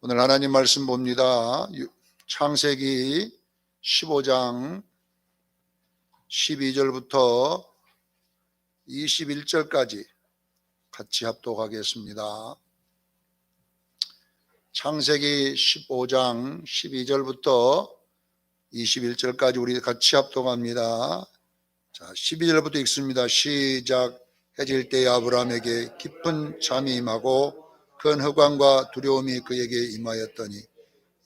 오늘 하나님 말씀 봅니다. 창세기 15장 12절부터 21절까지 같이 합독하겠습니다. 창세기 15장 12절부터 21절까지 우리 같이 합독합니다. 자, 12절부터 읽습니다. 시작. 해질 때에 아브라함에게 깊은 잠이 임하고 큰 흑암과 두려움이 그에게 임하였더니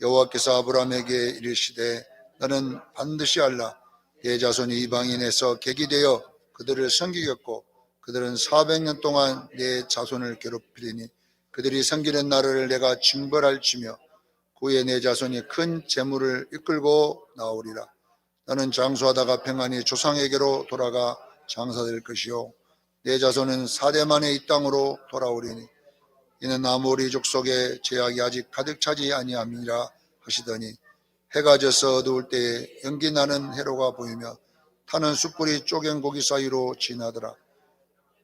여호와께서 아브라함에게 이르시되 너는 반드시 알라. 내 자손이 이방인에서 객이 되어 그들을 섬기겠고 그들은 400년 동안 내 자손을 괴롭히리니 그들이 섬기는 나라를 내가 징벌할지며 후에 내 자손이 큰 재물을 이끌고 나오리라. 너는 장수하다가 평안히 조상에게로 돌아가 장사될 것이요 내 자손은 4대 만에 이 땅으로 돌아오리니 이는 아모리 족속의 죄악이 아직 가득 차지 아니함이라 하시더니 해가 져서 어두울 때에 연기 나는 해로가 보이며 타는 숯불이 쪼갠 고기 사이로 지나더라.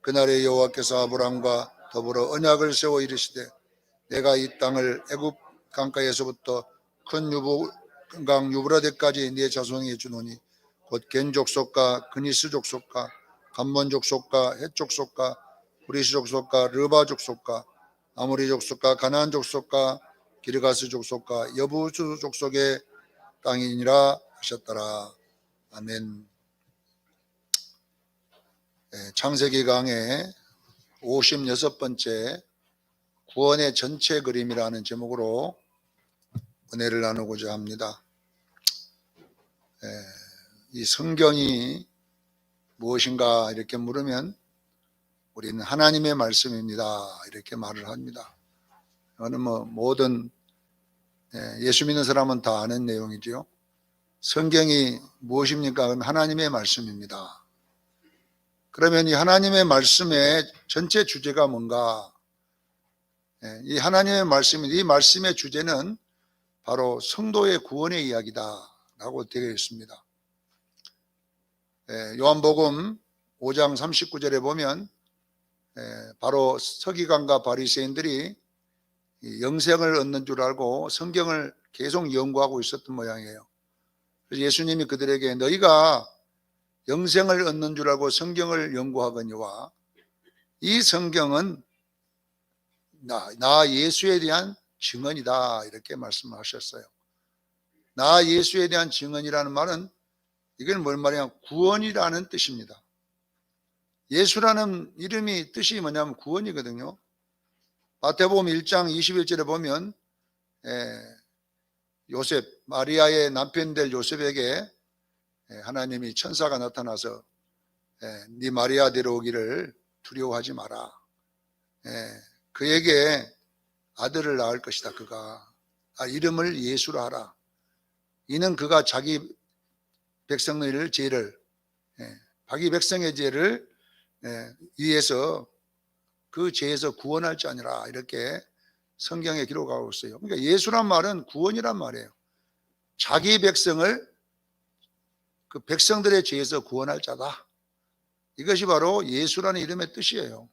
그날에 여호와께서 아브람과 더불어 언약을 세워 이르시되 내가 이 땅을 애굽 강가에서부터 큰 강 유브라데까지 네 자손에게 주노니 곧 겐 족속과 그니스 족속과 감몬 족속과 헷 족속과 브리스 족속과 르바 족속과 아모리 족속과 가나안 족속과 기르가스 족속과 여부수 족속의 땅이니라 하셨더라. 아멘. 창세기 강의 56번째 구원의 전체 그림이라는 제목으로 은혜를 나누고자 합니다. 이 성경이 무엇인가 이렇게 물으면 우리는 하나님의 말씀입니다 이렇게 말을 합니다. 이거는 모든 예수 믿는 사람은 다 아는 내용이지요. 성경이 무엇입니까? 그럼 하나님의 말씀입니다. 그러면 이 하나님의 말씀의 전체 주제가 뭔가? 이 하나님의 말씀이 이 말씀의 주제는 바로 성도의 구원의 이야기다라고 되어 있습니다. 요한복음 5장 39절에 보면 바로 서기관과 바리새인들이 영생을 얻는 줄 알고 성경을 계속 연구하고 있었던 모양이에요. 그래서 예수님이 그들에게 너희가 영생을 얻는 줄 알고 성경을 연구하거니와 이 성경은 나 예수에 대한 증언이다 이렇게 말씀하셨어요. 나 예수에 대한 증언이라는 말은 이건 뭘 말이냐? 구원이라는 뜻입니다. 예수라는 이름이 뜻이 뭐냐면 구원이거든요. 마태복음 1장 21절에 보면 요셉, 마리아의 남편 될 요셉에게 하나님이 천사가 나타나서 네 마리아 데려오기를 두려워하지 마라. 그에게 아들을 낳을 것이다. 그가 이름을 예수라 하라. 이는 그가 자기 백성의 죄를 자기 백성의 죄를 위해서 그 죄에서 구원할 자 아니라 이렇게 성경에 기록하고 있어요. 그러니까 예수란 말은 구원이란 말이에요. 자기 백성을 그 백성들의 죄에서 구원할 자다. 이것이 바로 예수라는 이름의 뜻이에요.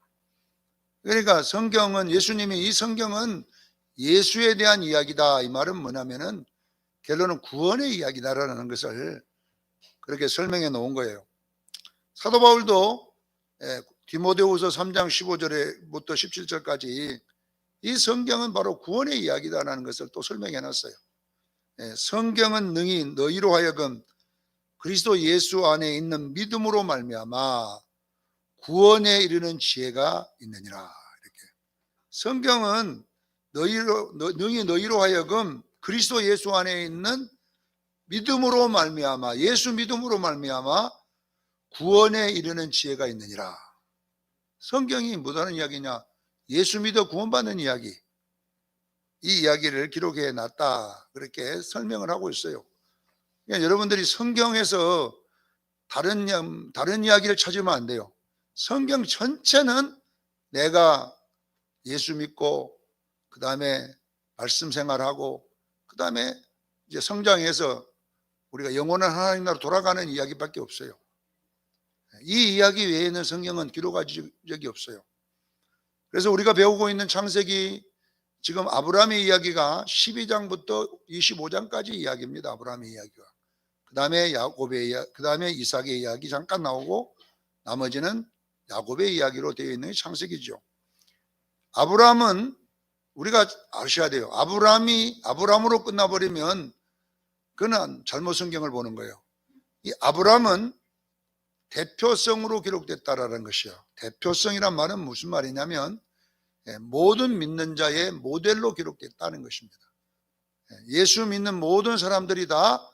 그러니까 성경은 예수님이 이 성경은 예수에 대한 이야기다. 이 말은 뭐냐면은 결론은 구원의 이야기다라는 것을 그렇게 설명해 놓은 거예요. 사도 바울도 디모데후서 3장 15절부터 17절까지 이 성경은 바로 구원의 이야기다라는 것을 또 설명해 놨어요. 성경은 능히 너희로 하여금 그리스도 예수 안에 있는 믿음으로 말미암아 구원에 이르는 지혜가 있느니라. 이렇게 성경은 능히 너희로 하여금 그리스도 예수 안에 있는 믿음으로 말미암아 예수 믿음으로 말미암아 구원에 이르는 지혜가 있느니라. 성경이 뭐라는 이야기냐? 예수 믿어 구원받는 이야기. 이 이야기를 기록해 놨다. 그렇게 설명을 하고 있어요. 그러니까 여러분들이 성경에서 다른 이야기를 찾으면 안 돼요. 성경 전체는 내가 예수 믿고 그 다음에 말씀 생활하고 그 다음에 이제 성장해서 우리가 영원한 하나님 나라로 돌아가는 이야기밖에 없어요. 이 이야기 외에는 성경은 기록한 적이 없어요. 그래서 우리가 배우고 있는 창세기 지금 아브라함의 이야기가 12장부터 25장까지 이야기입니다. 아브라함의 이야기가. 그 다음에 야곱의 이야기, 그 다음에 이삭의 이야기 잠깐 나오고 나머지는 야곱의 이야기로 되어 있는 게 창세기죠. 아브라함은 우리가 아셔야 돼요. 아브라함으로 끝나버리면 그는 잘못 성경을 보는 거예요. 이 아브라함은 대표성으로 기록됐다라는 것이요. 대표성이란 말은 무슨 말이냐면 모든 믿는 자의 모델로 기록됐다는 것입니다. 예수 믿는 모든 사람들이 다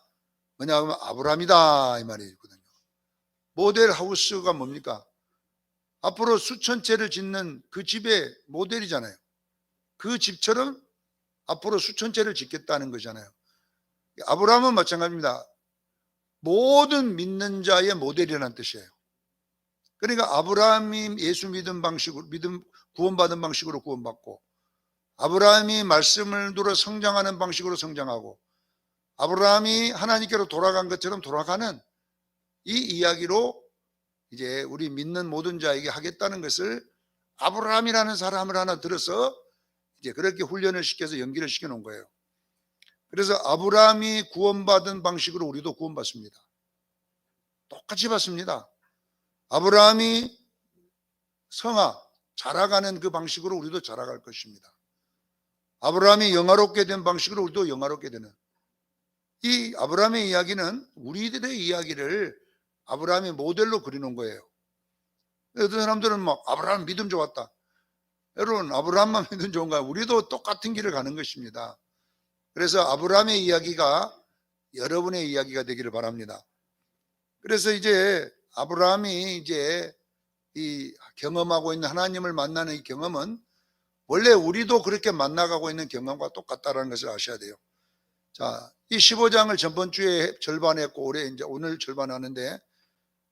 뭐냐면 아브라함이다 이 말이거든요. 모델 하우스가 뭡니까? 앞으로 수천 채를 짓는 그 집의 모델이잖아요. 그 집처럼 앞으로 수천 채를 짓겠다는 거잖아요. 아브라함은 마찬가지입니다. 모든 믿는 자의 모델이라는 뜻이에요. 그러니까 아브라함이 예수 믿은 방식으로 구원받은 방식으로 구원받고, 아브라함이 말씀을 들어 성장하는 방식으로 성장하고, 아브라함이 하나님께로 돌아간 것처럼 돌아가는 이 이야기로 이제 우리 믿는 모든 자에게 하겠다는 것을 아브라함이라는 사람을 하나 들어서 이제 그렇게 훈련을 시켜서 연기를 시켜 놓은 거예요. 그래서 아브라함이 구원받은 방식으로 우리도 구원받습니다. 똑같이 받습니다. 아브라함이 자라가는 그 방식으로 우리도 자라갈 것입니다. 아브라함이 영화롭게 된 방식으로 우리도 영화롭게 되는, 이 아브라함의 이야기는 우리들의 이야기를 아브라함의 모델로 그려놓은 거예요. 어떤 사람들은 막 아브라함 믿음 좋았다. 여러분, 아브라함만 믿음 좋은가요? 우리도 똑같은 길을 가는 것입니다. 그래서 아브라함의 이야기가 여러분의 이야기가 되기를 바랍니다. 그래서 이제 아브라함이 이제 이 경험하고 있는 하나님을 만나는 이 경험은 원래 우리도 그렇게 만나가고 있는 경험과 똑같다는 것을 아셔야 돼요. 자, 이 15장을 전번 주에 절반 했고 올해 이제 오늘 절반 하는데,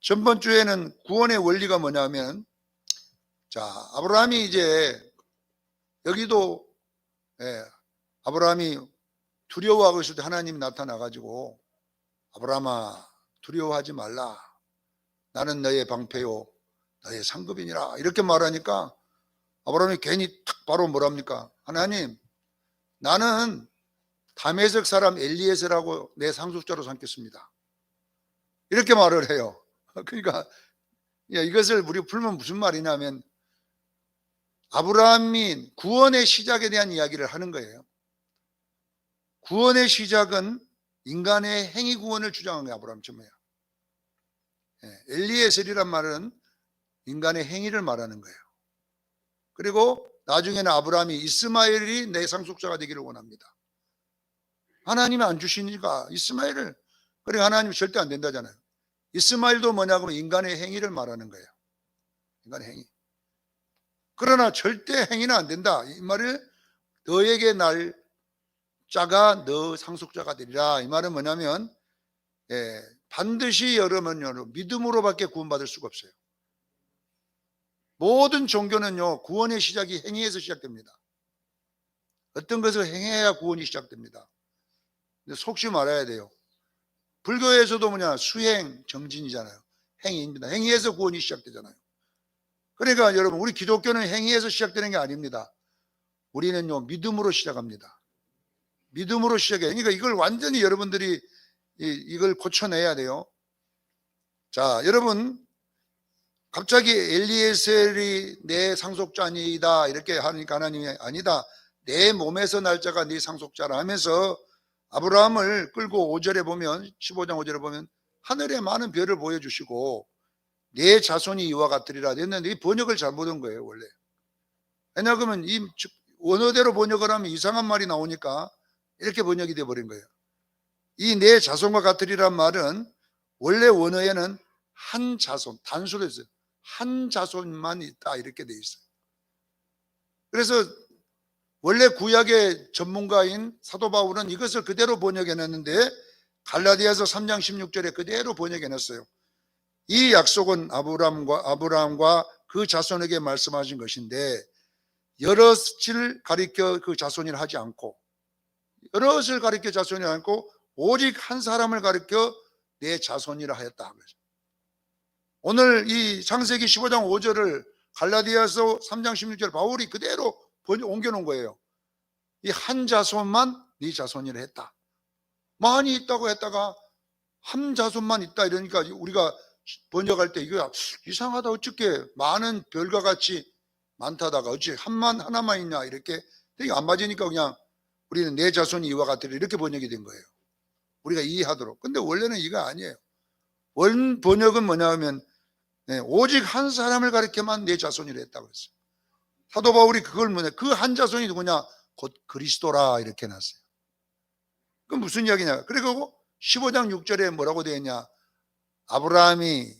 전번 주에는 구원의 원리가 뭐냐면, 자, 아브라함이 이제 여기도 아브라함이 두려워하고 있을 때 하나님이 나타나가지고 아브라함아 두려워하지 말라. 나는 너의 방패요 너의 상급이니라. 이렇게 말하니까 아브라함이 괜히 탁 바로 뭐랍니까? 하나님, 나는 다메섹 사람 엘리에셀하고 내 상속자로 삼겠습니다. 이렇게 말을 해요. 그러니까 이것을 우리 풀면 무슨 말이냐면 아브라함이 구원의 시작에 대한 이야기를 하는 거예요. 구원의 시작은 인간의 행위 구원을 주장한 거예요. 아브라함 처음에요. 엘리에셀이란 말은 인간의 행위를 말하는 거예요. 그리고 나중에는 아브라함이 이스마엘이 내 상속자가 되기를 원합니다. 하나님이 안 주시니까 이스마엘을, 그러니까 하나님이 절대 안 된다잖아요. 이스마엘도 뭐냐고 인간의 행위를 말하는 거예요. 인간의 행위. 그러나 절대 행위는 안 된다. 이 말을 너에게 날 자가 너 상속자가 되리라. 이 말은 뭐냐면 반드시 여러분요 믿음으로밖에 구원받을 수가 없어요. 모든 종교는요 구원의 시작이 행위에서 시작됩니다. 어떤 것을 행해야 구원이 시작됩니다. 근데 속시 말아야 돼요. 불교에서도 뭐냐 수행 정진이잖아요. 행위입니다. 행위에서 구원이 시작되잖아요. 그러니까 여러분 우리 기독교는 행위에서 시작되는 게 아닙니다. 우리는요 믿음으로 시작합니다. 믿음으로 시작해요. 그러니까 이걸 완전히 여러분들이 이걸 고쳐내야 돼요. 자, 여러분 갑자기 엘리에셀이 내 상속자니다 이렇게 하니까 하나님이 아니다. 내 몸에서 날 자가 네 상속자라 하면서 아브라함을 끌고 5절에 보면 15장 5절에 보면 하늘에 많은 별을 보여주시고 내 자손이 이와 같으리라 했는데 이 번역을 잘못한 거예요 원래. 왜냐하면 이 원어대로 번역을 하면 이상한 말이 나오니까 이렇게 번역이 되어버린 거예요. 이 내 자손과 같으리란 말은 원래 원어에는 한 자손, 단수로 했어요. 한 자손만 있다 이렇게 돼 있어요. 그래서 원래 구약의 전문가인 사도 바울은 이것을 그대로 번역해냈는데 갈라디아서 3장 16절에 그대로 번역해냈어요. 이 약속은 아브라함과 그 자손에게 말씀하신 것인데 여럿을 가리켜 그 자손이라 하지 않고 여럿을 가리켜 자손이라 않고 오직 한 사람을 가리켜 내 자손이라 하였다. 오늘 이 창세기 15장 5절을 갈라디아서 3장 16절 바울이 그대로 옮겨놓은 거예요. 이 한 자손만 네 자손이라 했다. 많이 있다고 했다가 한 자손만 있다 이러니까 우리가 번역할 때 이거 이상하다, 어떻게 많은 별과 같이 많다다가 어찌 하나만 있냐, 이렇게 되게 안 맞으니까 그냥 우리는 내 자손이 이와 같으리 이렇게 번역이 된 거예요. 우리가 이해하도록. 근데 원래는 이거 아니에요. 원 번역은 뭐냐 하면 오직 한 사람을 가리켜만 내 자손이라 했다고 그랬어요. 사도 바울이 그걸 뭐냐, 그 한 자손이 누구냐, 곧 그리스도라 이렇게 해놨어요. 그건 무슨 이야기냐, 그리고 15장 6절에 뭐라고 되어 있냐, 아브라함이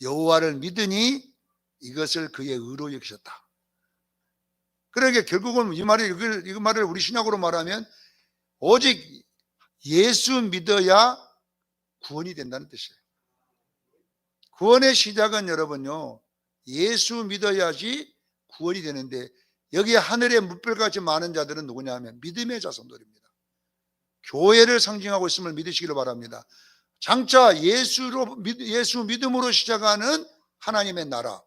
여호와를 믿으니 이것을 그의 의로 여기셨다. 그러니까 결국은 이 말을 우리 신약으로 말하면 오직 예수 믿어야 구원이 된다는 뜻이에요. 구원의 시작은 여러분요, 예수 믿어야지 구원이 되는데, 여기에 하늘에 물결같이 많은 자들은 누구냐 하면 믿음의 자손들입니다. 교회를 상징하고 있음을 믿으시기를 바랍니다. 장차 예수 믿음으로 시작하는 하나님의 나라,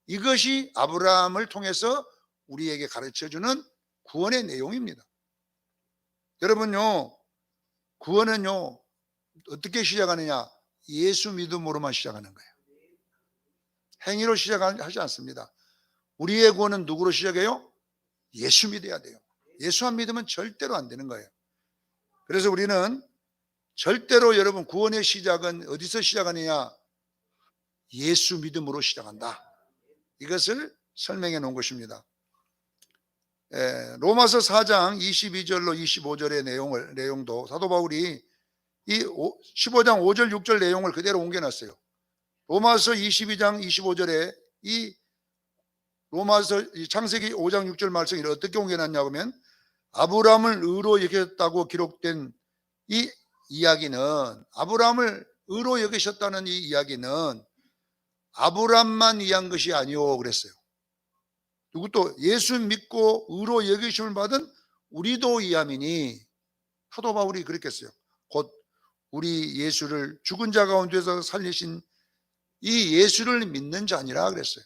이것이 아브라함을 통해서 우리에게 가르쳐주는 구원의 내용입니다. 여러분요, 구원은요 어떻게 시작하느냐, 예수 믿음으로만 시작하는 거예요. 행위로 시작하지 않습니다. 우리의 구원은 누구로 시작해요? 예수 믿어야 돼요. 예수 안 믿으면 절대로 안 되는 거예요. 그래서 우리는 절대로, 여러분, 구원의 시작은 어디서 시작하느냐, 예수 믿음으로 시작한다. 이것을 설명해 놓은 것입니다. 로마서 4장 22절로 25절의 내용도 사도 바울이 이 15장 5절 6절 내용을 그대로 옮겨놨어요. 로마서 22장 25절에 이 로마서 창세기 5장 6절 말씀을 어떻게 옮겨놨냐고 하면, 아브라함을 의로 여겼다고 기록된 이 이야기는, 아브라함을 의로 여기셨다는 이 이야기는 아브라함만 이해한 것이 아니오 그랬어요. 누구 또 예수 믿고 의로 여기심을 받은 우리도 이함이니, 사도 바울이 그렇게 했어요. 곧 우리 예수를 죽은 자 가운데서 살리신 이 예수를 믿는 자니라 그랬어요.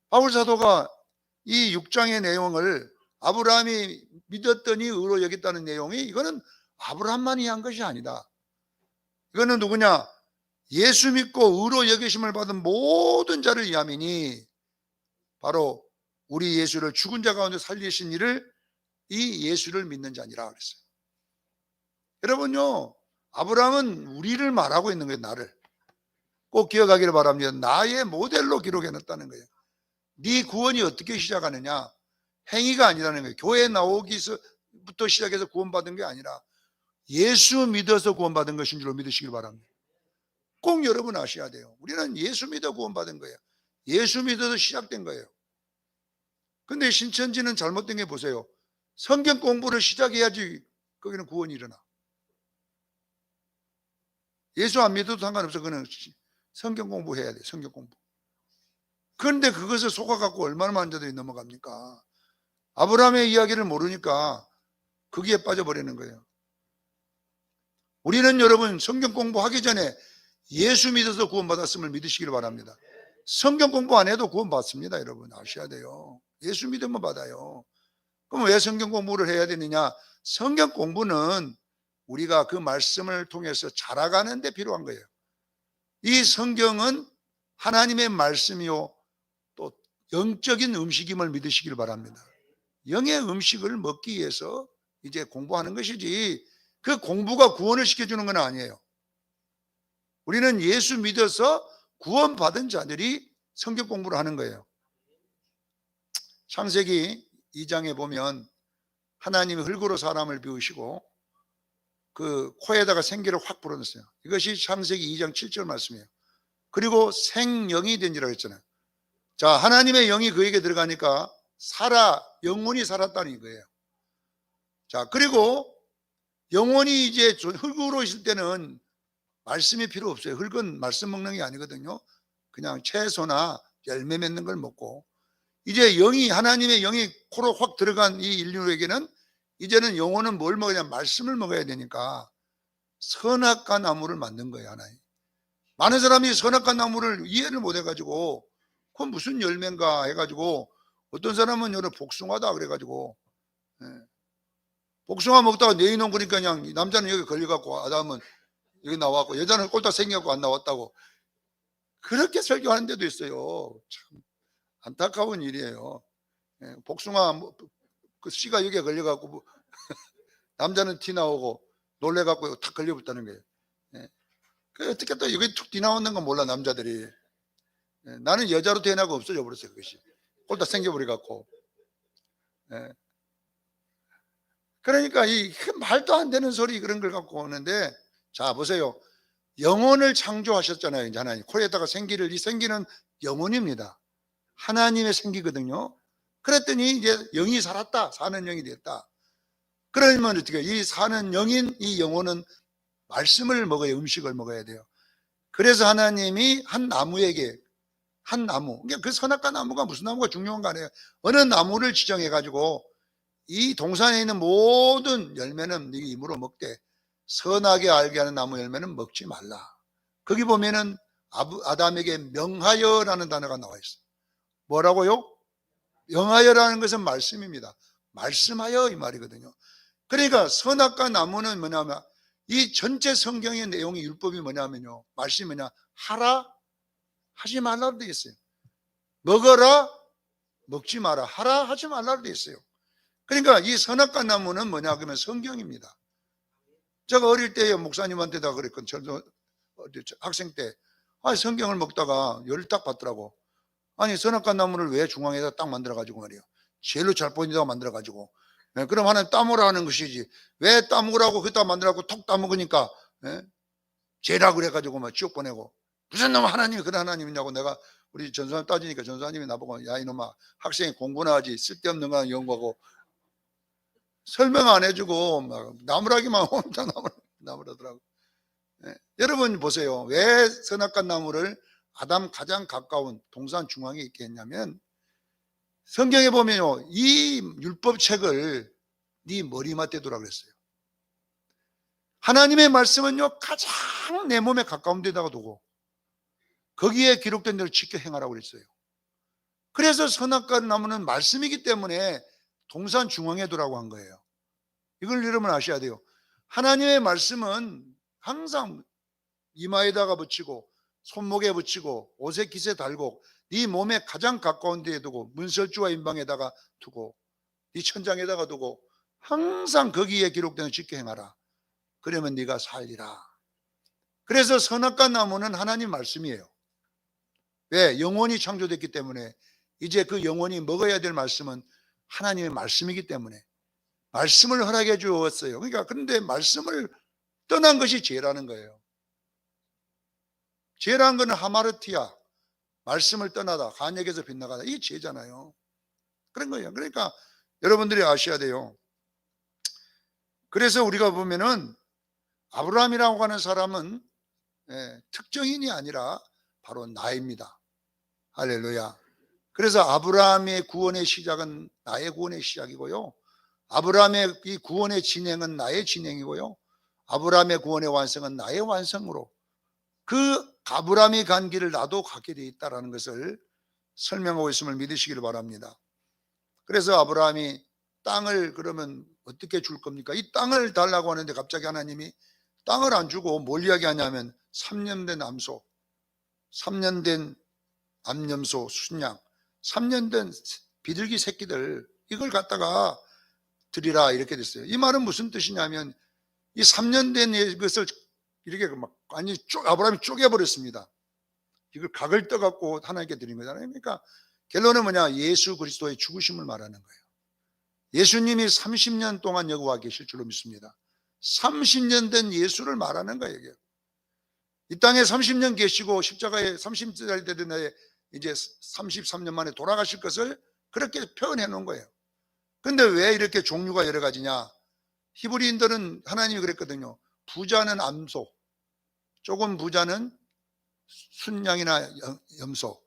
바울 사도가 이 6장의 내용을 아브라함이 믿었더니 의로 여겼다는 내용이, 이거는 아브라함만이 한 것이 아니다. 이거는 누구냐, 예수 믿고 의로 여기심을 받은 모든 자를 이함이니, 바로 우리 예수를 죽은 자 가운데 살리신 이를, 이 예수를 믿는 자니라 그랬어요. 여러분요, 아브라함은 우리를 말하고 있는 거예요. 나를 꼭 기억하기를 바랍니다. 나의 모델로 기록해놨다는 거예요. 네 구원이 어떻게 시작하느냐, 행위가 아니라는 거예요. 교회 나오기부터 시작해서 구원받은 게 아니라 예수 믿어서 구원받은 것인 줄로 믿으시길 바랍니다. 꼭 여러분 아셔야 돼요. 우리는 예수 믿어 구원받은 거예요. 예수 믿어서 시작된 거예요. 근데 신천지는 잘못된 게 보세요. 성경 공부를 시작해야지 거기는 구원이 일어나. 예수 안 믿어도 상관없어. 그는 성경 공부해야 돼. 성경 공부. 그런데 그것을 속아갖고 얼마나 많은 자들이 넘어갑니까? 아브라함의 이야기를 모르니까 거기에 빠져버리는 거예요. 우리는 여러분 성경 공부하기 전에 예수 믿어서 구원받았음을 믿으시길 바랍니다. 성경 공부 안 해도 구원받습니다. 여러분 아셔야 돼요. 예수 믿으면 받아요. 그럼 왜 성경 공부를 해야 되느냐? 성경 공부는 우리가 그 말씀을 통해서 자라가는 데 필요한 거예요. 이 성경은 하나님의 말씀이요 또 영적인 음식임을 믿으시길 바랍니다. 영의 음식을 먹기 위해서 이제 공부하는 것이지, 그 공부가 구원을 시켜주는 건 아니에요. 우리는 예수 믿어서 구원받은 자들이 성경 공부를 하는 거예요. 창세기 2장에 보면 하나님이 흙으로 사람을 비우시고 그 코에다가 생기를 확 불어넣었어요. 이것이 창세기 2장 7절 말씀이에요. 그리고 생영이 된지라고 했잖아요. 자, 하나님의 영이 그에게 들어가니까 영혼이 살았다는 거예요. 자, 그리고 영혼이 이제 흙으로 있을 때는 말씀이 필요 없어요. 흙은 말씀 먹는 게 아니거든요. 그냥 채소나 열매 맺는 걸 먹고, 이제 하나님의 영이 코로 확 들어간 이 인류에게는 이제는 영혼은 뭘 먹어야, 말씀을 먹어야 되니까 선악과 나무를 만든 거예요. 하나님. 많은 사람이 선악과 나무를 이해를 못 해가지고 그건 무슨 열매인가 해가지고, 어떤 사람은 여러 복숭아다 그래가지고 복숭아 먹다가 내 이놈 그러니까 그냥 남자는 여기 걸려갖고 아담은 여기 나왔고 여자는 꼴딱 생겨갖고 안 나왔다고 그렇게 설교하는 데도 있어요. 참 안타까운 일이에요. 복숭아 그 씨가 여기에 걸려갖고 남자는 티 나오고 놀래갖고 탁 걸려붙다는 거예요. 그 어떻게 또 여기 툭 티 나오는 건 몰라 남자들이. 나는 여자로 태어나고 없어져 버렸어요. 그것이 꼴딱 생겨버려갖고. 그러니까 이 말도 안 되는 소리 그런 걸 갖고 오는데, 자 보세요. 영혼을 창조하셨잖아요. 이제 하나님 코에다가 생기를, 이 생기는 영혼입니다. 하나님의 생기거든요. 그랬더니 이제 영이 살았다. 사는 영이 됐다. 그러면 어떻게 이 사는 영인 이 영혼은 말씀을 먹어야, 음식을 먹어야 돼요. 그래서 하나님이 한 나무에게, 한 나무, 그러니까 그 선악과 나무가 무슨 나무가 중요한 거 아니에요. 어느 나무를 지정해 가지고 이 동산에 있는 모든 열매는 네 입으로 먹되 선하게 알게 하는 나무 열매는 먹지 말라. 거기 보면은 아담에게 명하여라는 단어가 나와 있어요. 뭐라고요? 명하여라는 것은 말씀입니다. 말씀하여 이 말이거든요. 그러니까 선악과 나무는 뭐냐면 이 전체 성경의 내용이, 율법이 뭐냐면요, 말씀이 뭐냐, 하라 하지 말라로 되어 있어요. 먹어라 먹지 마라, 하라 하지 말라로 되어 있어요. 그러니까 이 선악과 나무는 뭐냐 그러면 성경입니다. 제가 어릴 때 목사님한테다 그랬거든요. 저도 학생 때 성경을 먹다가 열을 딱 받더라고. 아니 선악과 나무를 왜 중앙에다 딱 만들어 가지고 말이에요, 제일로 잘 보인다고 만들어 가지고, 그럼 하나님 따먹으라 하는 것이지 왜 따먹으라고 그따 만들어갖고 톡 따먹으니까 죄라 그래 가지고 막 지옥 보내고, 무슨 놈 하나님이 그런 하나님이냐고. 내가 우리 전사님 따지니까 전사님이 나보고 야 이놈아, 학생이 공부나 하지 쓸데없는 거 연구하고 설명 안 해주고 막 나무라기만 혼자 나무라더라고. 여러분 보세요. 왜 선악과 나무를 아담 가장 가까운 동산 중앙에 있게 했냐면, 성경에 보면요, 이 율법책을 네 머리맡에 두라 그랬어요. 하나님의 말씀은요 가장 내 몸에 가까운 데다가 두고 거기에 기록된 대로 지켜 행하라고 그랬어요. 그래서 선악과 나무는 말씀이기 때문에 동산 중앙에 두라고 한 거예요. 이걸 여러분 아셔야 돼요. 하나님의 말씀은 항상 이마에다가 붙이고 손목에 붙이고 옷에 깃에 달고 네 몸에 가장 가까운 데에 두고 문설주와 인방에다가 두고 네 천장에다가 두고 항상 거기에 기록된 지켜 행하라. 그러면 네가 살리라. 그래서 선악과 나무는 하나님 말씀이에요. 왜? 영혼이 창조됐기 때문에 이제 그 영혼이 먹어야 될 말씀은 하나님의 말씀이기 때문에 말씀을 허락해 주었어요. 그러니까 그런데 말씀을 떠난 것이 죄라는 거예요. 죄라는 것은 하마르티야, 말씀을 떠나다, 간역에서 빗나가다, 이게 죄잖아요. 그런 거예요. 그러니까 여러분들이 아셔야 돼요. 그래서 우리가 보면은 아브라함이라고 하는 사람은 특정인이 아니라 바로 나입니다. 할렐루야. 그래서 아브라함의 구원의 시작은 나의 구원의 시작이고요, 아브라함의 이 구원의 진행은 나의 진행이고요, 아브라함의 구원의 완성은 나의 완성으로, 그 아브라함이 간 길을 나도 가게 돼 있다는 것을 설명하고 있음을 믿으시기를 바랍니다. 그래서 아브라함이 땅을 그러면 어떻게 줄 겁니까? 이 땅을 달라고 하는데 갑자기 하나님이 땅을 안 주고 뭘 이야기하냐면 3년 된 암소, 3년 된 암염소, 순양, 3년 된 비둘기 새끼들, 이걸 갖다가 드리라 이렇게 됐어요. 이 말은 무슨 뜻이냐면 이 3년 된 것을 이렇게 막 완전히 아브라함이 쪼개버렸습니다. 이걸 각을 떠갖고 하나님께 드린 거잖아요. 그러니까 결론은 뭐냐, 예수 그리스도의 죽으심을 말하는 거예요. 예수님이 30년 동안 여기 와 계실 줄로 믿습니다. 30년 된 예수를 말하는 거예요. 이게. 이 땅에 30년 계시고 십자가에 30살 되던 해 이제 33년 만에 돌아가실 것을 그렇게 표현해 놓은 거예요. 근데 왜 이렇게 종류가 여러 가지냐? 히브리인들은 하나님이 그랬거든요. 부자는 암소, 조금 부자는 순양이나 염소,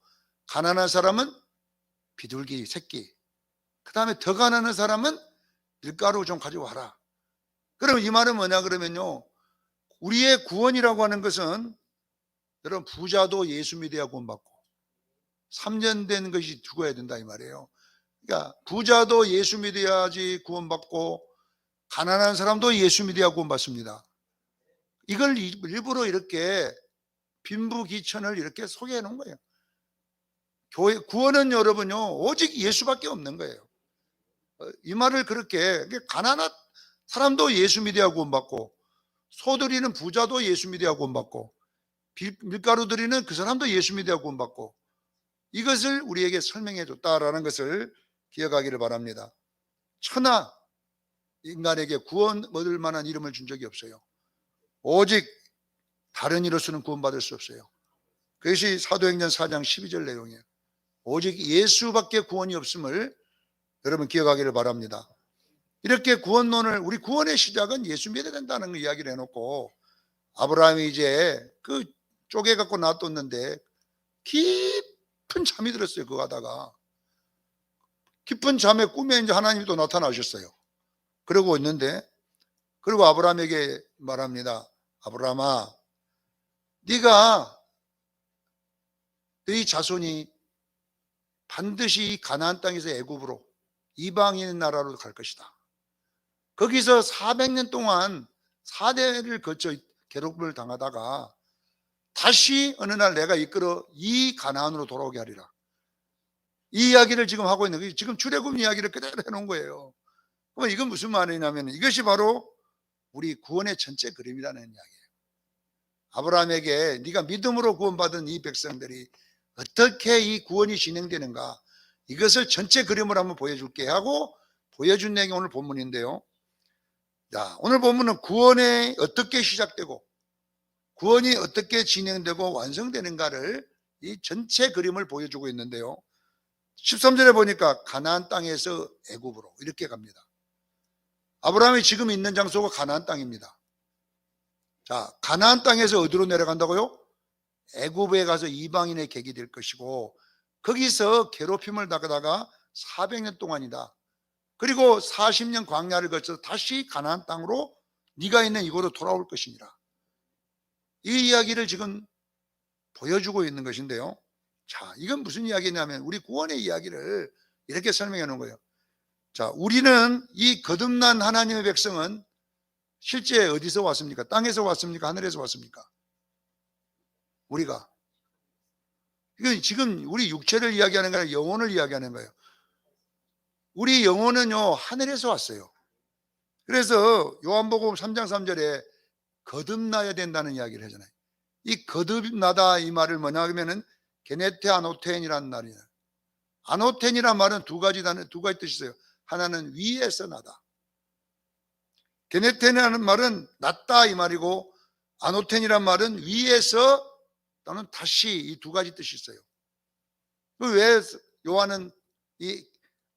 가난한 사람은 비둘기 새끼, 그 다음에 더 가난한 사람은 밀가루 좀 가져와라. 그럼 이 말은 뭐냐 그러면요, 우리의 구원이라고 하는 것은 여러분 부자도 예수 믿어야 구원받고 3년 된 것이 죽어야 된다 이 말이에요. 그러니까 부자도 예수 믿어야지 구원받고 가난한 사람도 예수 믿어야 구원받습니다. 이걸 일부러 이렇게 빈부귀천을 이렇게 소개해 놓은 거예요. 교회 구원은 여러분요 오직 예수밖에 없는 거예요. 이 말을 그렇게 가난한 사람도 예수 믿어야 구원받고 소드리는 부자도 예수 믿어야 구원받고 밀가루 드리는 그 사람도 예수 믿어야 구원받고 이것을 우리에게 설명해 줬다라는 것을 기억하기를 바랍니다. 천하 인간에게 구원 얻을 만한 이름을 준 적이 없어요. 오직 다른 이로서는 구원받을 수 없어요. 그것이 사도행전 4장 12절 내용이에요. 오직 예수밖에 구원이 없음을 여러분 기억하기를 바랍니다. 이렇게 구원론을 우리 구원의 시작은 예수 믿어야 된다는 이야기를 해놓고 아브라함이 이제 그 쪼개갖고 놔뒀는데 깊은 잠이 들었어요. 그거 하다가 깊은 잠에 꿈에 이제 하나님이 또 나타나셨어요. 그러고 있는데 그리고 아브라함에게 말합니다. 아브라함아, 네가 너희 자손이 반드시 가나안 땅에서 애굽으로 이방인 나라로 갈 것이다. 거기서 400년 동안 4대를 거쳐 괴롭힘을 당하다가 다시 어느 날 내가 이끌어 이 가나안으로 돌아오게 하리라. 이 이야기를 지금 하고 있는 거예요. 지금 출애굽 이야기를 그대로 해놓은 거예요. 그럼 이건 무슨 말이냐면 이것이 바로 우리 구원의 전체 그림이라는 이야기예요. 아브라함에게 네가 믿음으로 구원받은 이 백성들이 어떻게 이 구원이 진행되는가 이것을 전체 그림을 한번 보여줄게 하고 보여준 내용이 오늘 본문인데요. 자, 오늘 본문은 구원이 어떻게 시작되고 구원이 어떻게 진행되고 완성되는가를 이 전체 그림을 보여주고 있는데요. 13절에 보니까 가나안 땅에서 애굽으로 이렇게 갑니다. 아브라함이 지금 있는 장소가 가나안 땅입니다. 자, 가나안 땅에서 어디로 내려간다고요? 애굽에 가서 이방인의 객이 될 것이고 거기서 괴롭힘을 당하다가 400년 동안이다. 그리고 40년 광야를 거쳐서 다시 가나안 땅으로 네가 있는 이곳으로 돌아올 것이니라. 이 이야기를 지금 보여주고 있는 것인데요. 자, 이건 무슨 이야기냐면 우리 구원의 이야기를 이렇게 설명해 놓은 거예요. 자, 우리는 이 거듭난 하나님의 백성은 실제 어디서 왔습니까? 땅에서 왔습니까? 하늘에서 왔습니까? 우리가. 이건 지금 우리 육체를 이야기하는 게 아니라 영혼을 이야기하는 거예요. 우리 영혼은요, 하늘에서 왔어요. 그래서 요한복음 3장 3절에 거듭나야 된다는 이야기를 하잖아요. 이 거듭나다 이 말을 뭐냐 하면은 게네테 아노텐이라는 말이에요. 아노텐이라는 말은 두 가지 뜻이 있어요. 하나는 위에서 나다. 게네텐이라는 말은 낫다 이 말이고 아노텐이라는 말은 위에서 또는 다시 이 두 가지 뜻이 있어요. 왜 요한은 이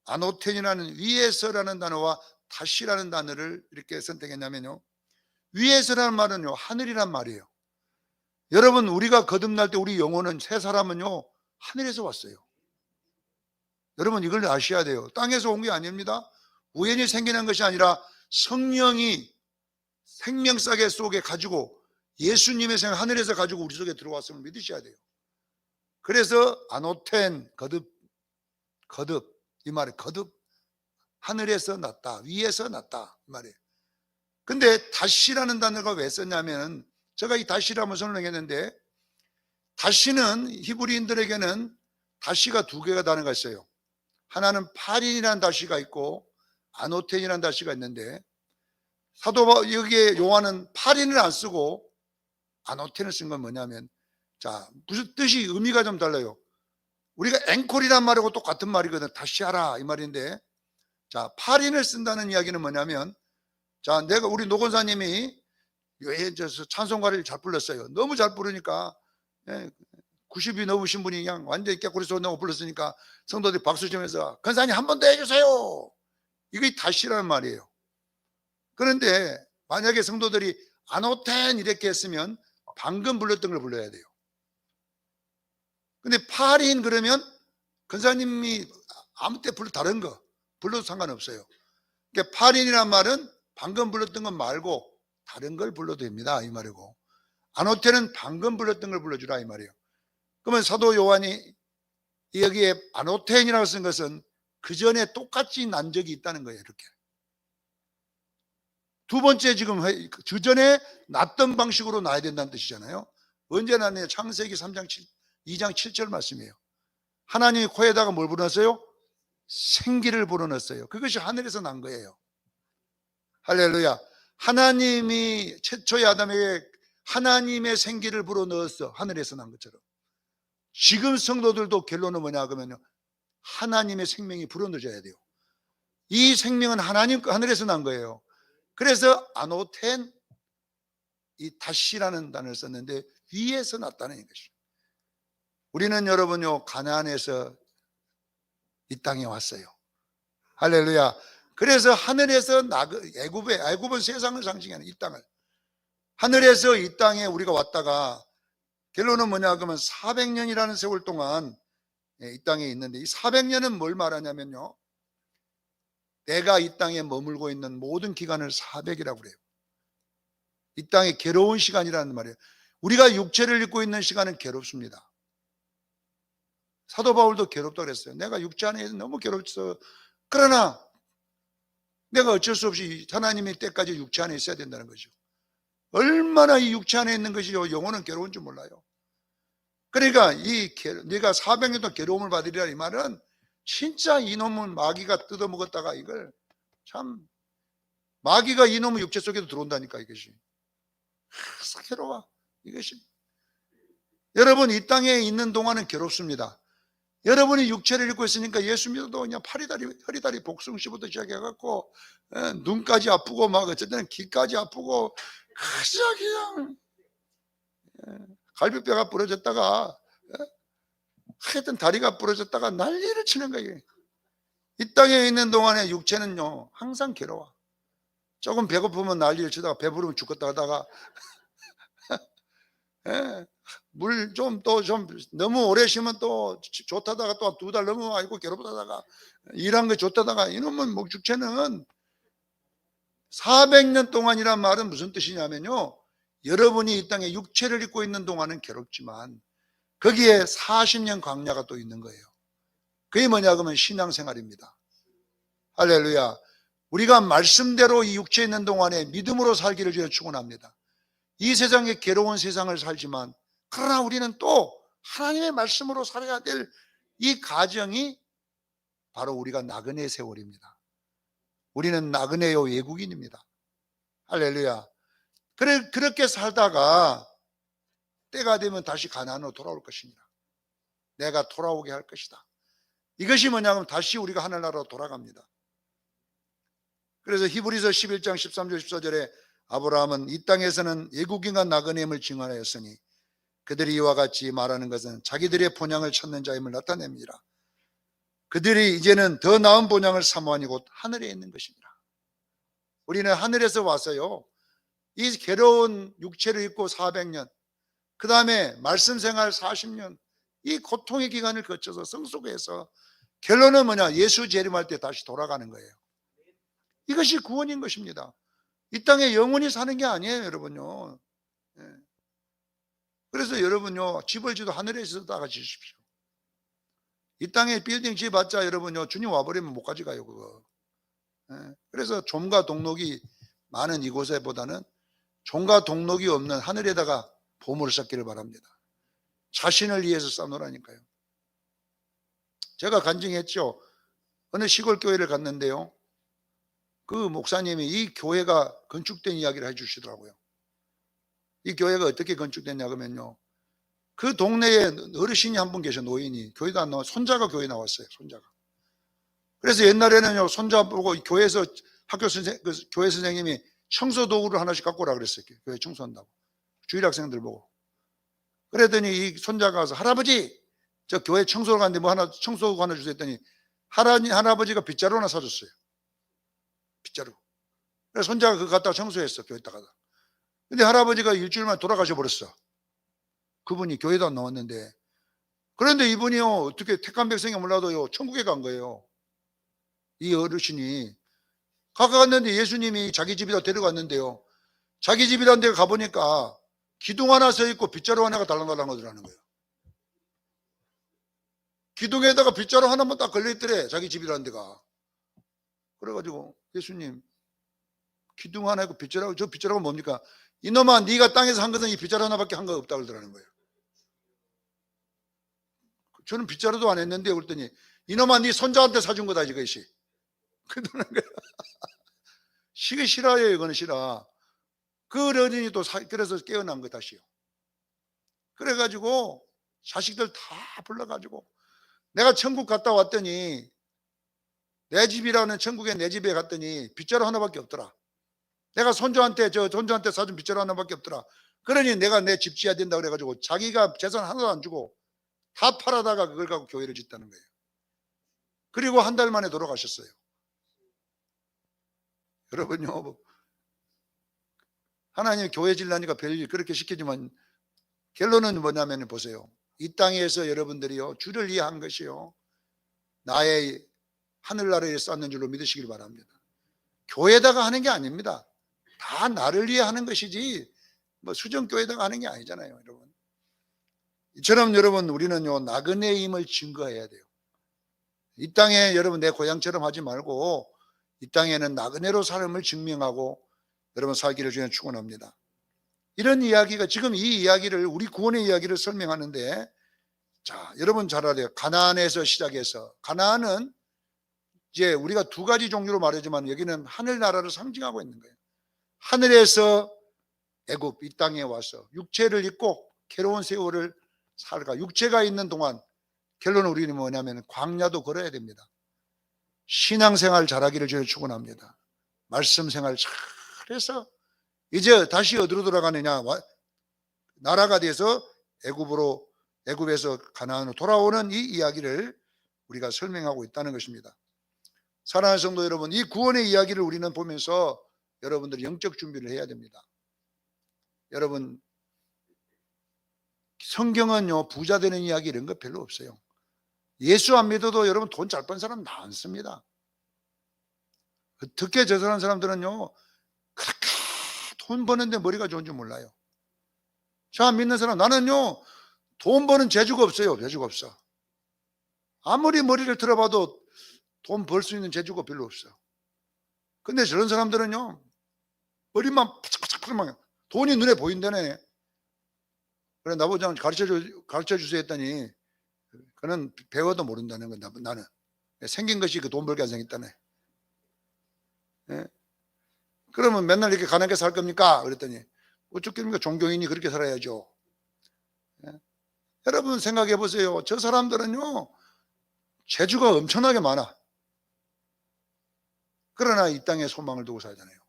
아노텐이라는 위에서라는 단어와 다시라는 단어를 이렇게 선택했냐면요. 위에서라는 말은요, 하늘이란 말이에요. 여러분, 우리가 거듭날 때 우리 영혼은 새 사람은요, 하늘에서 왔어요. 여러분, 이걸 아셔야 돼요. 땅에서 온 게 아닙니다. 우연히 생기는 것이 아니라 성령이 생명싸개 속에 가지고 예수님의 생명 하늘에서 가지고 우리 속에 들어왔음을 믿으셔야 돼요. 그래서 아노텐, 거듭 이 말이 거듭 하늘에서 났다, 위에서 났다 이 말이에요. 근데 다시라는 단어가 왜 썼냐면 제가 이 다시라면 설명했는데 다시는 히브리인들에게는 다시가 두 개가 단어가 있어요. 하나는 파린이라는 다시가 있고 아노텐이라는 다시가 있는데 사도 여기에 요한은 파린을 안 쓰고 아노텐을 쓴 건 뭐냐면 자 무슨 뜻이 의미가 좀 달라요. 우리가 앵콜이란 말하고 똑같은 말이거든. 다시 하라 이 말인데 자 파린을 쓴다는 이야기는 뭐냐면 자 우리 노건사님이 여행에서 찬송가를 잘 불렀어요. 너무 잘 부르니까 90이 넘으신 분이 그냥 완전히 깨꼬리 소리 내고 불렀으니까 성도들이 박수 치면서 건사님 한 번 더 해주세요. 이게 다시라는 말이에요. 그런데 만약에 성도들이 아노텐 이렇게 했으면 방금 불렀던 걸 불러야 돼요. 근데 파린 그러면 건사님이 아무 때 불러 다른 거 불러도 상관없어요. 그러니까 파린이란 말은 방금 불렀던 것 말고 다른 걸 불러도 됩니다 이 말이고 아노텐은 방금 불렀던 걸 불러주라 이 말이에요. 그러면 사도 요한이 여기에 아노텐이라고 쓴 것은 그 전에 똑같이 난 적이 있다는 거예요. 이렇게. 두 번째, 지금 그 전에 났던 방식으로 나야 된다는 뜻이잖아요. 언제 났네요? 창세기 2장 7절 말씀이에요. 하나님이 코에다가 뭘 불어넣었어요? 생기를 불어넣었어요. 그것이 하늘에서 난 거예요. 할렐루야. 하나님이 최초의 아담에게 하나님의 생기를 불어넣었어. 하늘에서 난 것처럼. 지금 성도들도 결론은 뭐냐 그러면요, 하나님의 생명이 불어넣어져야 돼요. 이 생명은 하늘에서 난 거예요. 그래서 아노텐, 이 다시라는 단어를 썼는데 위에서 났다는 것이죠. 우리는 여러분요, 가나안에서 이 땅에 왔어요. 할렐루야. 그래서 하늘에서 애굽은 세상을 상징하는 이 땅을, 하늘에서 이 땅에 우리가 왔다가 결론은 뭐냐 그러면 400년이라는 세월 동안 이 땅에 있는데, 이 400년은 뭘 말하냐면요, 내가 이 땅에 머물고 있는 모든 기간을 400이라고 그래요. 이 땅에 괴로운 시간이라는 말이에요. 우리가 육체를 입고 있는 시간은 괴롭습니다. 사도 바울도 괴롭다고 그랬어요. 내가 육체 안에 너무 괴롭죠. 그러나 내가 어쩔 수 없이 하나님의 때까지 육체 안에 있어야 된다는 거죠. 얼마나 이 육체 안에 있는 것이 영혼은 괴로운 줄 몰라요. 그러니까 네가 400년 동안 괴로움을 받으리라, 이 말은 진짜 이놈은 마귀가 뜯어먹었다가 이걸 참, 마귀가 이놈의 육체 속에도 들어온다니까. 이것이 괴로워. 이것이 여러분, 이 땅에 있는 동안은 괴롭습니다. 여러분이 육체를 입고 있으니까 예수 믿어도 그냥 허리다리 복숭시부터 시작해갖고 눈까지 아프고 막 어쨌든 귀까지 아프고 그냥 갈비뼈가 부러졌다가 하여튼 다리가 부러졌다가 난리를 치는 거예요. 이 땅에 있는 동안에 육체는요 항상 괴로워. 조금 배고프면 난리를 치다가 배부르면 죽겠다 하다가 물 좀 너무 오래 쉬면 또 좋다다가 또 2달 넘으면 아이고 괴롭다다가 일한 거 좋다다가, 이놈은 육체는 400년 동안이란 말은 무슨 뜻이냐면요, 여러분이 이 땅에 육체를 입고 있는 동안은 괴롭지만 거기에 40년 광야가 또 있는 거예요. 그게 뭐냐 그러면 신앙생활입니다. 할렐루야. 우리가 말씀대로 이 육체에 있는 동안에 믿음으로 살기를 주여 축원합니다. 이 세상에 괴로운 세상을 살지만 그러나 우리는 또 하나님의 말씀으로 살아야 될 이 가정이 바로 우리가 나그네 세월입니다. 우리는 나그네요 외국인입니다. 할렐루야. 그렇게 살다가 때가 되면 다시 가나안으로 돌아올 것입니다. 내가 돌아오게 할 것이다. 이것이 뭐냐면 다시 우리가 하늘나라로 돌아갑니다. 그래서 히브리서 11장 13절 14절에 아브라함은 이 땅에서는 외국인과 나그네임을 증언하였으니 그들이 이와 같이 말하는 것은 자기들의 본향을 찾는 자임을 나타냅니다. 그들이 이제는 더 나은 본향을 사모하니 곧 하늘에 있는 것입니다. 우리는 하늘에서 와서요, 이 괴로운 육체를 입고 400년, 그 다음에 말씀 생활 40년, 이 고통의 기간을 거쳐서 성숙해서 결론은 뭐냐, 예수 재림할 때 다시 돌아가는 거예요. 이것이 구원인 것입니다. 이 땅에 영원히 사는 게 아니에요, 여러분요. 그래서 여러분요, 집을 지도 하늘에서 다가 지십시오. 이 땅에 빌딩 지어봤자 여러분요, 주님 와버리면 못 가져가요, 그거. 그래서 종과 동록이 많은 이곳에보다는 종과 동록이 없는 하늘에다가 보물을 쌓기를 바랍니다. 자신을 위해서 쌓노라니까요. 제가 간증했죠. 어느 시골 교회를 갔는데요, 그 목사님이 이 교회가 건축된 이야기를 해주시더라고요. 이 교회가 어떻게 건축됐냐 그러면요, 그 동네에 어르신이 한 분 계셔. 노인이. 교회도 안 나와. 손자가 교회 나왔어요. 손자가. 그래서 옛날에는요, 손자 보고 교회에서 교회 선생님이 청소 도구를 하나씩 갖고 오라 그랬어요. 교회 청소한다고. 주일 학생들 보고. 그랬더니 이 손자가 와서 할아버지, 저 교회 청소를 갔는데 뭐 하나, 청소도구 하나 주세요 했더니 할아버지가 빗자루 하나 사줬어요. 빗자루. 그래서 손자가 그거 갖다가 청소했어. 교회에다가. 근데 할아버지가 일주일 만에 돌아가셔 버렸어. 그분이 교회도 안 나왔는데. 그런데 이분이요, 어떻게 택한 백성이 몰라도요, 천국에 간 거예요. 이 어르신이 가갔는데 예수님이 자기 집이다 데려갔는데요, 자기 집이라는 데 가보니까 기둥 하나 서 있고 빗자루 하나가 달랑달랑 하더라는 거예요. 기둥에다가 빗자루 하나만 딱 걸려있더래. 자기 집이라는 데가. 그래가지고 예수님, 기둥 하나 있고 빗자루, 저 빗자루가 뭡니까? 이놈아, 네가 땅에서 한 것은 이 빗자루 하나밖에 한 거 없다 그러더라는 거예요. 저는 빗자루도 안 했는데 그랬더니 이놈아, 네 손자한테 사준 거다 이것이. 그러는 거예요. 시기 싫어요. 이거는 싫어. 그 어린이 또 그래서 깨어난 거 다시요. 그래가지고 자식들 다 불러가지고 내가 천국 갔다 왔더니 내 집이라는 천국에 내 집에 갔더니 빗자루 하나밖에 없더라. 내가 손주한테 사준 빗자루 하나밖에 없더라. 그러니 내가 내 집 지어야 된다 그래가지고 자기가 재산 하나도 안 주고 다 팔아다가 그걸 갖고 교회를 짓다는 거예요. 그리고 한 달 만에 돌아가셨어요. 여러분요, 하나님이 교회 질라니까 별일 그렇게 시키지만 결론은 뭐냐면 보세요. 이 땅에서 여러분들이요, 주를 위한 것이요, 나의 하늘나라에 쌓는 줄로 믿으시길 바랍니다. 교회에다가 하는 게 아닙니다. 다 나를 위해 하는 것이지 뭐 수정교회에다가 하는 게 아니잖아요, 여러분. 이처럼 여러분, 우리는요, 나그네의 힘을 증거해야 돼요. 이 땅에 여러분 내 고향처럼 하지 말고 이 땅에는 나그네로 삶을 증명하고 여러분 살기를 주님 축원합니다. 이런 이야기가 지금 이 이야기를, 우리 구원의 이야기를 설명하는데, 자, 여러분 잘 알아요. 가나안에서 시작해서, 가나안은 이제 우리가 두 가지 종류로 말하지만 여기는 하늘나라를 상징하고 있는 거예요. 하늘에서 애굽 이 땅에 와서 육체를 입고 괴로운 세월을 살아가. 육체가 있는 동안 결론은 우리는 뭐냐면 광야도 걸어야 됩니다. 신앙생활 잘하기를 주님 축원합니다. 말씀 생활 잘해서 이제 다시 어디로 돌아가느냐, 나라가 돼서 애굽에서 가나안으로 돌아오는 이 이야기를 우리가 설명하고 있다는 것입니다. 사랑하는 성도 여러분, 이 구원의 이야기를 우리는 보면서 여러분들이 영적 준비를 해야 됩니다. 여러분, 성경은요, 부자 되는 이야기 이런 거 별로 없어요. 예수 안 믿어도 여러분 돈 잘 번 사람 많습니다. 특히 저런 사람들은요, 그렇게 돈 버는데 머리가 좋은 줄 몰라요. 저 안 믿는 사람, 나는요, 돈 버는 재주가 없어요. 재주가 없어. 아무리 머리를 들어봐도 돈 벌 수 있는 재주가 별로 없어. 근데 저런 사람들은요, 머리만 파짝파짝 돈이 눈에 보인다네. 그래, 나보고 가르쳐 주세요 했더니, 그는 배워도 모른다는 건 나는. 생긴 것이 그 돈 벌게 안 생겼다네. 예? 그러면 맨날 이렇게 가난하게 살 겁니까? 그랬더니, 어쩌겠습니까? 종교인이 그렇게 살아야죠. 예? 여러분 생각해 보세요. 저 사람들은요, 재주가 엄청나게 많아. 그러나 이 땅에 소망을 두고 살잖아요.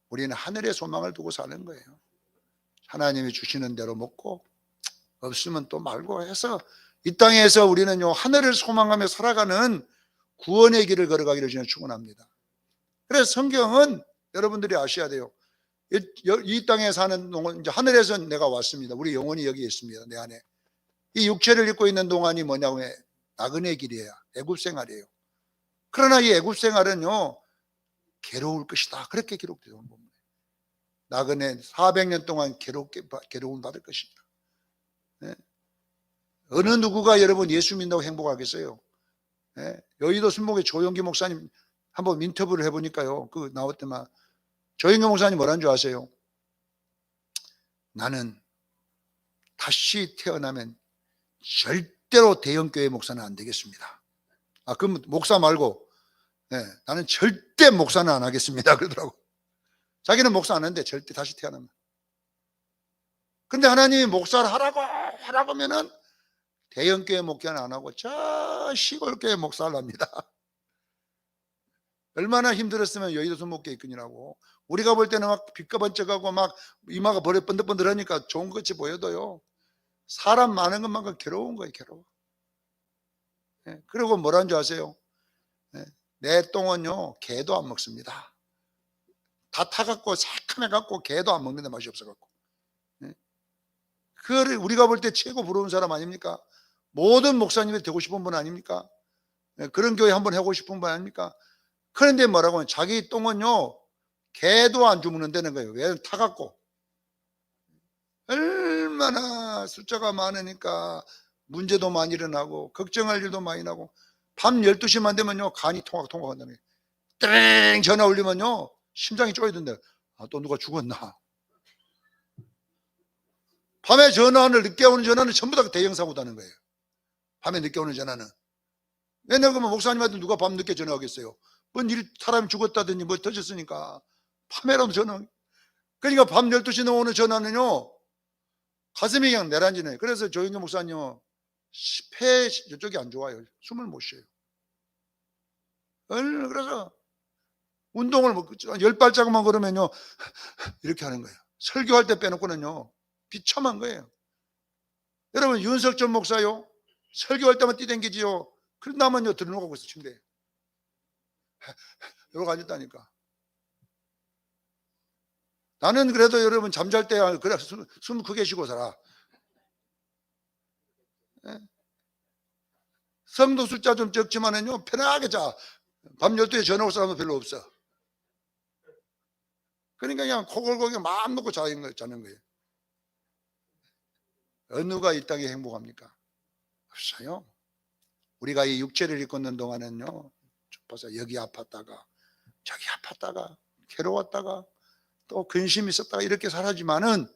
우리는 하늘에 소망을 두고 사는 거예요. 하나님이 주시는 대로 먹고 없으면 또 말고 해서 이 땅에서 우리는요, 하늘을 소망하며 살아가는 구원의 길을 걸어가기를 저는 축원합니다. 그래서 성경은 여러분들이 아셔야 돼요. 이 땅에 사는 동안 이제 하늘에서 내가 왔습니다. 우리 영혼이 여기 있습니다. 내 안에. 이 육체를 입고 있는 동안이 뭐냐면 나그네 길이에요. 애굽 생활이에요. 그러나 이 애굽 생활은요, 괴로울 것이다. 그렇게 기록되어 있는 겁니다. 나그네 400년 동안 괴로움 받을 것이다. 네. 어느 누구가 여러분 예수 믿는다고 행복하겠어요? 네. 여의도 순복의 조용기 목사님 한번 인터뷰를 해보니까요, 그 나올 때만 조용기 목사님 뭐라는 줄 아세요? 나는 다시 태어나면 절대로 대형교회 목사는 안 되겠습니다. 아, 그럼 목사 말고, 네, 나는 절대 목사는 안 하겠습니다. 그러더라고. 자기는 목사 안 하는데 절대 다시 태어나면. 근데 하나님이 목사를 하라고 하면은 대형교회 목회는 안 하고 저 시골교회 목사를 합니다. 얼마나 힘들었으면 여의도 순복교회 있군이라고. 우리가 볼 때는 막 빛과 번쩍하고 막 이마가 번득번득하니까 좋은 것이 보여도요, 사람 많은 것만큼 괴로운 거예요. 괴로워. 네, 그리고 뭐라는 줄 아세요? 네, 내 똥은요, 개도 안 먹습니다. 다 타갖고 새카매갖고 개도 안 먹는데 맛이 없어갖고. 네. 그거를 우리가 볼 때 최고 부러운 사람 아닙니까? 모든 목사님이 되고 싶은 분 아닙니까? 네, 그런 교회 한번 하고 싶은 분 아닙니까? 그런데 뭐라고 하면 자기 똥은요, 개도 안 주먹는다는 거예요. 왜? 타갖고. 얼마나 숫자가 많으니까 문제도 많이 일어나고 걱정할 일도 많이 나고 밤 12시만 되면요 간이 통곡한다는 거예요. 땡 전화 올리면요 심장이 쪼여든대. 또 누가 죽었나. 밤에 전화를 늦게 오는 전화는 전부 다 대형 사고다는 거예요. 밤에 늦게 오는 전화는. 왜냐하면 목사님한테 누가 밤 늦게 전화하겠어요. 뭔 일, 사람이 죽었다든지 뭐 터졌으니까 밤에라도 전화. 그러니까 밤 12시 넘어오는 전화는요 가슴이 그냥 내란지네. 그래서 조영규 목사님 폐 이쪽이 안 좋아요. 숨을 못 쉬어요. 그래서 운동을 10발자국만 걸으면요 이렇게 하는 거예요. 설교할 때 빼놓고는요 비참한 거예요. 여러분 윤석전 목사요 설교할 때만 뛰댕기지요. 그러다면요 들어놓고 있어 침대에. 이러고 앉았다니까. 나는 그래도 여러분 잠잘 때 그래 숨 크게 쉬고 살아. 성도 숫자 좀 적지만은요 편하게 자. 밤 12시에 전화 올 사람도 별로 없어. 그러니까 그냥 코골고 마음 놓고 자는 거예요. 어느가 이 땅에 행복합니까? 없어요. 우리가 이 육체를 입고 있는 동안은요 봐서 여기 아팠다가 저기 아팠다가 괴로웠다가 또 근심이 있었다가 이렇게 살았지만은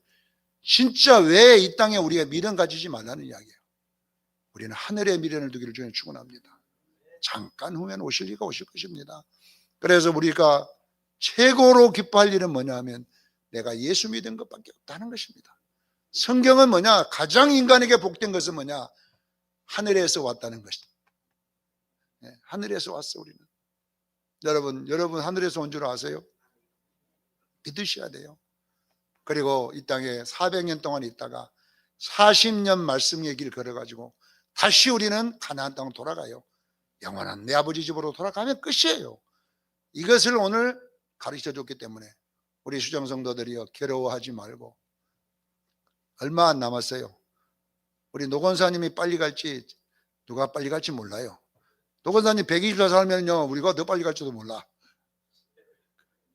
진짜 왜 이 땅에 우리가 미련 가지지 말라는 이야기예요. 우리는 하늘의 미련을 두기를 주님 축원합니다. 잠깐 후면 오실 이가 오실 것입니다. 그래서 우리가 최고로 기뻐할 일은 뭐냐 하면 내가 예수 믿은 것밖에 없다는 것입니다. 성경은 뭐냐? 가장 인간에게 복된 것은 뭐냐? 하늘에서 왔다는 것입니다. 하늘에서 왔어 우리는. 여러분 하늘에서 온 줄 아세요? 믿으셔야 돼요. 그리고 이 땅에 400년 동안 있다가 40년 말씀의 길 걸어가지고 다시 우리는 가나안 땅으로 돌아가요. 영원한 내 아버지 집으로 돌아가면 끝이에요. 이것을 오늘 가르쳐 줬기 때문에 우리 수정성도들이요 괴로워하지 말고. 얼마 안 남았어요. 우리 노건사님이 빨리 갈지 누가 빨리 갈지 몰라요. 노건사님 120살 살면요 우리가 더 빨리 갈지도 몰라.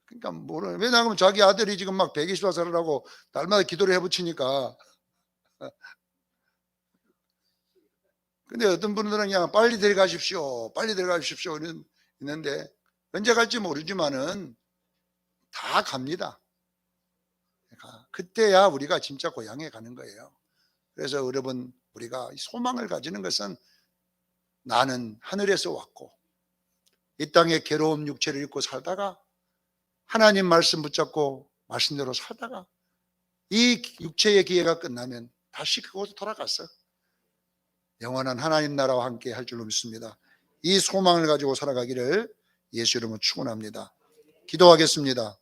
그러니까 왜냐하면 자기 아들이 지금 막 120살 살으라고 날마다 기도를 해붙이니까. 근데 어떤 분들은 그냥 빨리 들어가십시오 빨리 들어가십시오 있는데 언제 갈지 모르지만은 다 갑니다. 그때야 우리가 진짜 고향에 가는 거예요. 그래서 여러분 우리가 소망을 가지는 것은 나는 하늘에서 왔고 이 땅에 괴로움 육체를 입고 살다가 하나님 말씀 붙잡고 말씀대로 살다가 이 육체의 기회가 끝나면 다시 그곳에 돌아갔어. 영원한 하나님 나라와 함께 할 줄로 믿습니다. 이 소망을 가지고 살아가기를 예수 이름으로 축원합니다. 기도하겠습니다.